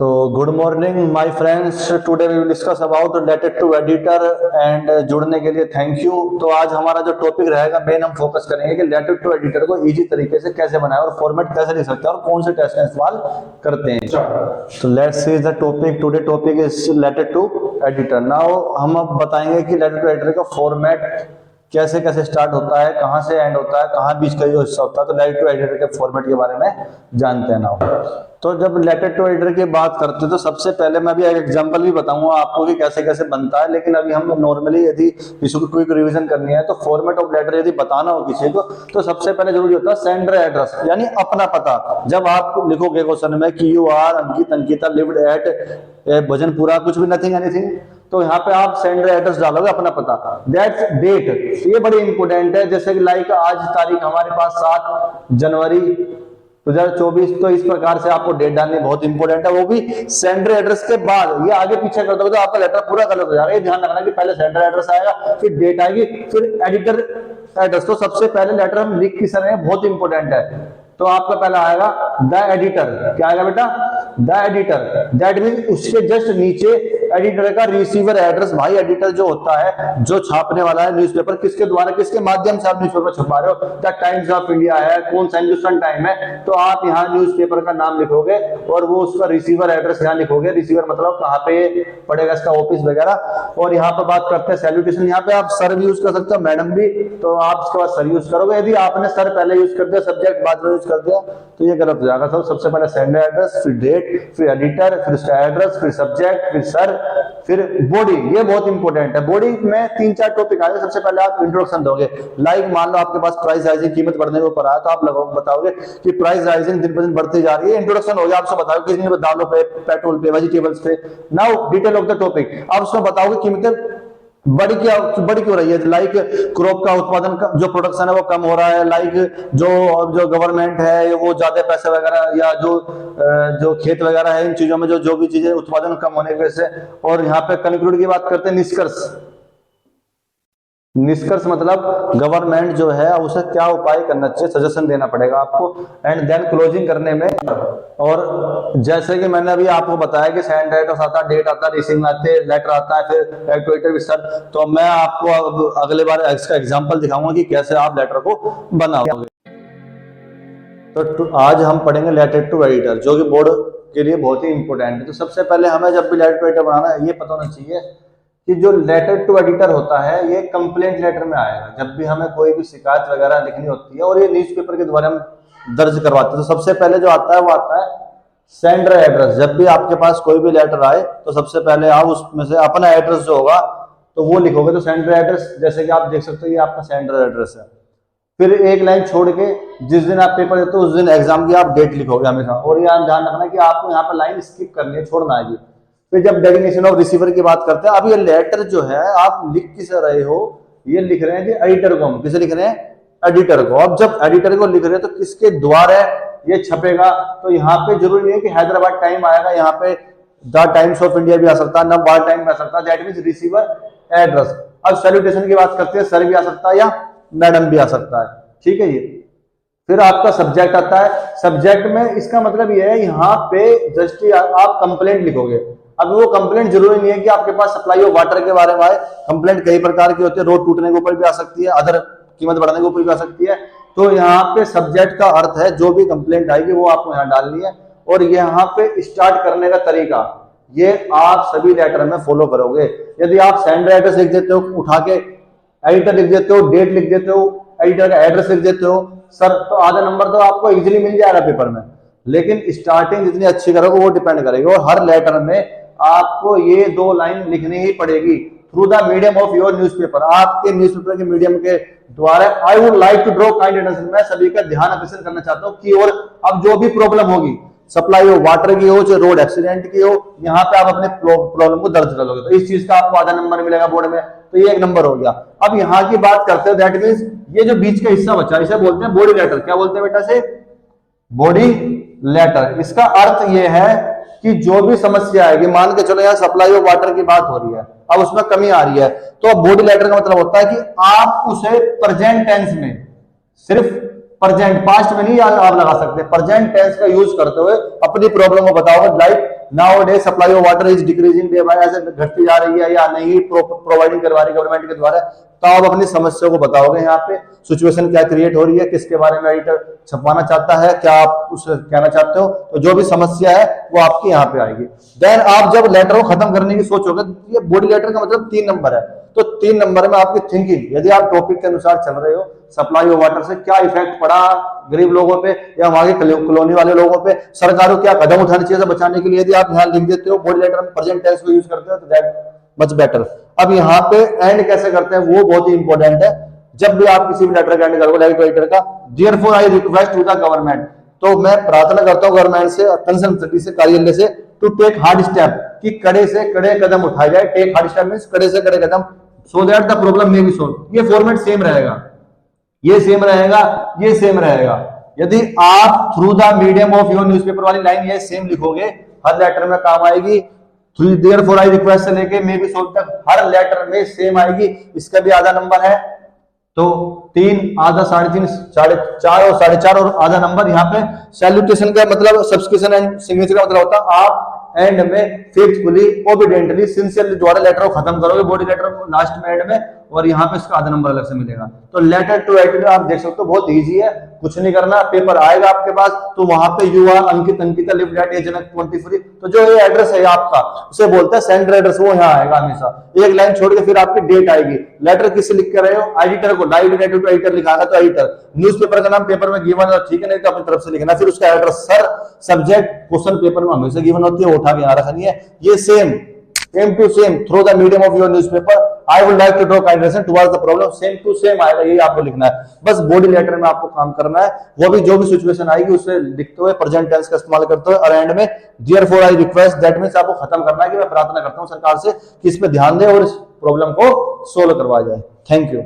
तो good morning my friends, today we will discuss about related to editor and जुड़ने के लिए thank you. तो आज हमारा जो टॉपिक रहेगा मेन हम फोकस करेंगे कि रिलेटेड टू एडिटर को इजी तरीके से कैसे बनाएं और फॉर्मेट कैसे लिख सकते हैं और कौन से टेक्स्ट का इस्तेमाल करते हैं। तो let's see the topic. Today topic is related to editor. Now हम अब बताएंगे कि रिलेटेड टू एडिटर का फॉर्मेट कैसे कैसे स्टार्ट होता है, कहां से एंड होता है, कहां बीच का जो हिस्सा होता है। तो रिलेटेड टू एडिटर के फॉर्मेट के बारे में जानते हैं नाउ। तो जब रिलेटेड टू एडिटर की बात करते हैं तो सबसे पहले मैं भी एक एग्जांपल भी बताऊंगा आपको कि कैसे कैसे बनता है। लेकिन अभी हम नॉर्मली यदि इसको क्विक रिवीजन करनी है तो फॉर्मेट ऑफ लेटर यदि बताना हो किसी को तो सबसे पहले जरूरी होता है सेंडर एड्रेस, यानी अपना पता। जब आप लिखोगे क्वेश्चन में कि you are Ankit Ankita lived at Bhajanpura, कुछ भी नथिंग एनीथिंग, तो यहाँ पे आप सेंडर एड्रेस डालोगे, अपना पता। दैट्स डेट, ये बड़ी इंपोर्टेंट है। जैसे कि लाइक आज तारीख हमारे पास 7 जनवरी 2024, तो इस प्रकार से आपको डेट डालनी बहुत इंपॉर्टेंट है, वो भी सेंडर एड्रेस के बाद। ये आगे पीछे कर दोगे तो आपका लेटर पूरा गलत हो जाएगा। ये ध्यान रखना कि पहले सेंडर एड्रेस आएगा, फिर डेट आएगी, फिर एडिटर एड्रेस। तो सबसे पहले लेटर हम लिख किस रहे हैं, बहुत इंपॉर्टेंट है। तो आपका पहला आएगा द एडिटर। क्या आएगा बेटा? The editor. दैट मीन उसके जस्ट नीचे एडिटर का रिसीवर एड्रेस। भाई एडिटर जो होता है, जो छापने वाला है न्यूज़पेपर, किसके द्वारा, किसके माध्यम से आप न्यूज़पेपर छपा रहे हो। द टाइम्स ऑफ इंडिया है, कौन सा हिंदुस्तान टाइम है, तो आप यहाँ न्यूज़पेपर का नाम लिखोगे और वो उसका रिसीवर एड्रेस यहाँ लिखोगे। रिसीवर मतलब कहाँ पे पड़ेगा, इसका ऑफिस वगैरह। और यहाँ पर बात करते हैं सैल्यूटेशन। यहाँ पे आप सर भी यूज कर सकते हो, मैडम भी, तो आप इसके बाद सर यूज करोगे। यदि आपने सर पहले यूज कर दिया, सब्जेक्ट बाद में यूज कर दिया, तो ये गलत हो जाएगा। तो सबसे पहले सेंडर एड्रेस, फिर डेट, फिर एडिटर, फिर उसका एड्रेस, फिर सब्जेक्ट, फिर सर, फिर बॉडी। ये बहुत इंपॉर्टेंट है। बॉडी में 3-4 टॉपिक आएंगे। सबसे पहले आप इंट्रोडक्शन दोगे। लाइक मान लो आपके पास प्राइस राइजिंग, कीमत बढ़ने के ऊपर आया, तो आप बताओगे कि प्राइस राइजिंग दिन पर दिन बढ़ती जा रही है। इंट्रोडक्शन हो गया। आपसे बताओगे कितनी दालों पे, पेट्रोल पे, वेजिटेबल्स पे। Now detail of the topic. आप उसमें बताओगे कीमतें बड़ी क्यों रही है। लाइक क्रॉप का उत्पादन का जो प्रोडक्शन है वो कम हो रहा है। लाइक जो गवर्नमेंट है वो ज्यादा पैसे वगैरह, या जो खेत वगैरह है, इन चीजों में जो भी चीजें उत्पादन कम होने की वजह से। और यहाँ पे कंक्लूड की बात करते हैं, निष्कर्ष। निष्कर्ष मतलब गवर्नमेंट जो है उसे क्या उपाय करना चाहिए, सजेशन देना पड़ेगा आपको। एंड देन क्लोजिंग करने में। और जैसे कि मैंने अभी आपको बताया कि सेंड एड्रेस आता है, डेट आता है, रिसीविंग आते हैं, लेटर आता है, फिर एक्टिवेटर भी सर। तो मैं आपको अब अगले बार इसका एग्जांपल दिखाऊंगा कि कैसे आप लेटर को बनाओगे। तो आज हम पढ़ेंगे रिलेटेड टू एडिटर, जो कि बोर्ड के लिए बहुत ही इंपॉर्टेंट है। तो सबसे पहले हमें जब भी लेटर टू एडिटर बनाना है, ये पता होना चाहिए कि जो लेटर टू एडिटर होता है ये कंप्लेंट लेटर में आएगा। जब भी हमें कोई भी शिकायत वगैरह लिखनी होती है और ये न्यूज़पेपर के द्वारा हम दर्ज करवाते हैं, तो सबसे पहले जो आता है वो आता है सेंडर एड्रेस। जब भी आपके पास कोई भी लेटर आए तो सबसे पहले आप उसमें से अपना एड्रेस जो होगा तो वो लिखोगे। तो सेंडर एड्रेस, जैसे कि आप देख सकते हो, ये आपका सेंडर एड्रेस है। फिर एक लाइन छोड़ के जिस दिन आप पेपर देते हो उस दिन एग्जाम की आप डेट लिखोगे हमेशा। और ये ध्यान रखना कि आपको यहाँ पर लाइन स्किप करनी है, छोड़ना है। फिर जब डेफिनेशन ऑफ रिसीवर की बात करते हैं, अब ये लेटर जो है आप लिख किस रहे हो, ये लिख रहे हैं कि एडिटर को। हम किसे लिख रहे हैं? एडिटर को। अब जब एडिटर को लिख रहे हैं तो किसके द्वारा ये छपेगा? तो यहाँ पे जरूरी नहीं है कि हैदराबाद टाइम आएगा, यहाँ पे द टाइम्स ऑफ इंडिया भी आ सकता है, नवभारत टाइम भी आ सकता है। That means receiver address. अब सैल्यूटेशन की बात करते हैं, सर भी आ सकता है या मैडम भी आ सकता है। ठीक है। ये फिर आपका सब्जेक्ट आता है। सब्जेक्ट में इसका मतलब ये है, यहाँ पे जस्ट आप कंप्लेंट लिखोगे। अब वो कंप्लेंट जरूरी नहीं है कि आपके पास सप्लाई ऑफ वाटर के बारे में आए। कंप्लेंट कई प्रकार की होती है, रोड टूटने के ऊपर भी आ सकती है, अदर कीमत बढ़ने के ऊपर भी आ सकती है। तो यहाँ पे सब्जेक्ट का अर्थ है जो भी कंप्लेंट आएगी वो आपको यहाँ डालनी है। और यहाँ पे स्टार्ट करने का तरीका ये आप सभी लेटर में फॉलो करोगे। यदि आप सेंडर एड्रेस लिख देते हो, उठा के एडिटर लिख देते हो, डेट लिख देते हो, एडिटर का एड्रेस लिख देते हो सर, तो आधा नंबर तो आपको इजीली मिल जाएगा पेपर में। लेकिन स्टार्टिंग जितनी अच्छी करोगे वो डिपेंड करेगी। और हर लेटर में आपको ये 2 लाइन लिखनी ही पड़ेगी। Through the medium of your newspaper, आपके न्यूज़पेपर के मीडियम के द्वारा। I would like to draw kind attention, मैं सभी का ध्यान आकर्षण करना चाहता हूँ कि और अब जो भी प्रॉब्लम होगी, सप्लाई हो वाटर की हो, चाहे रोड एक्सीडेंट की हो, यहाँ पे आप अपने प्रॉब्लम को दर्ज करोगे। तो इस चीज का आपको आधा नंबर मिलेगा बोर्ड में। तो ये 1 नंबर हो गया। अब यहाँ की बात करते हैं, दैट मीन्स ये जो बीच का हिस्सा बचा इसे बोलते हैं बॉडी लेटर। क्या बोलते हैं बेटा से? Body letter. इसका अर्थ ये है कि जो भी समस्या आएगी, मान के चलो यहाँ सप्लाई ऑफ वाटर की बात हो रही है, अब उसमें कमी आ रही है, तो बॉडी लेटर का मतलब होता है कि आप उसे प्रेजेंट टेंस में, सिर्फ प्रेजेंट, पास्ट में नहीं आप लगा सकते, प्रेजेंट टेंस का यूज करते हुए अपनी प्रॉब्लम को बताओगे। Like nowadays supply of water is decreasing day by, ऐसे घटती जा रही है या नहीं प्रोवाइडिंग करवा रही गवर्नमेंट के द्वारा। तो आप अपनी समस्या को बताओगे यहाँ पे, सिचुएशन क्या क्रिएट हो रही है, किसके बारे में एडिटर छपवाना चाहता है, क्या आप उसे कहना चाहते हो, तो जो भी समस्या है वो आपकी यहाँ पे आएगी। देन आप जब लेटर को खत्म करने की सोचोगे, ये बॉडी लेटर का मतलब 3 नंबर है, तो 3 नंबर में आपकी थिंकिंग, यदि आप टॉपिक के अनुसार चल रहे हो, सप्लाई ऑफ वाटर से क्या इफेक्ट पड़ा गरीब लोगों पे या वहां के कॉलोनी वाले लोगों पे, सरकार को क्या कदम उठाने चाहिए बचाने के लिए, यदि आप यहाँ लिख देते हो बॉडी लेटर में प्रेजेंट टेंस को यूज करते हो तो दैट मच बेटर। अब यहाँ पे एंड कैसे करते हैं वो बहुत ही इंपॉर्टेंट है। जब भी आप किसी भी लेटर का एंड करोगे लेटर राइटर का, therefore I request to the government, तो मैं प्रार्थना करता हूं गवर्नमेंट से, कंसर्न सिटी से, कार्यालय से, टू टेक हार्ड स्टेप, कि कड़े से कड़े कदम उठाए जाए। टेक हार्ड स्टेप मींस कड़े से कड़े कदम, so that the problem may be solve. ये फॉर्मेट सेम रहेगा, ये सेम रहेगा, ये सेम रहेगा। यदि आप through the medium of your newspaper वाली लाइन ये सेम लिखोगे, हर लेटर में काम आएगी। देयरफॉर आई रिक्वेस्ट से लेके मे बी सॉल्व तक हर लेटर में सेम आएगी। इसका भी आधा नंबर है, तो 3 आधा 3.5 4.5 और 4.5 और आधा नंबर। यहाँ पे सैल्यूटेशन का मतलब सब्सक्रिप्शन एंड सिग्नेचर का मतलब होता है आप एंड में फेथफुली ओबीडिएंटली सिंसियरली द्वारा लेटर को खत्म करोगे, बॉडी लेटर को लास्ट में एंड में, और यहाँ पे इसका आधा नंबर अलग से मिलेगा। तो लेटर टू एडिटर आप देख सकते हो बहुत इजी है, कुछ नहीं करना। पेपर आएगा आपके पास तो वहां पे you are Ankit Ankita lived at Janak 23, तो जो ये एड्रेस है आपका उसे बोलते हैं सेंटर एड्रेस, वो यहाँ आएगा हमेशा। एक लाइन छोड़ के फिर आपकी डेट आएगी। लेटर किससे लिख कर रहे हो, एडिटर को, डायरेक्ट लेटर टू एडिटर लिखा तो एडिटर, न्यूज़पेपर का नाम पेपर में गिवन है, ठीक है, नहीं तो अपनी तरफ से लिखना। फिर उसका address, sir subject question paper में हमेशा गिवन होती है, उठा के यहाँ रखनी है। ये same to same through the medium of your newspaper I would like to draw kind attention towards the problem, same to same आएगा, यही आपको लिखना है। बस बॉडी लेटर में आपको काम करना है, वो भी जो भी सिचुएशन आएगी उसे लिखते हुए प्रेजेंट टेंस का इस्तेमाल करते हुए, और एंड में therefore I request, that means आपको खत्म करना है कि मैं प्रार्थना करता हूं सरकार से कि इस पे ध्यान दे और इस प्रॉब्लम को सोल्व करवाया जाए। Thank you.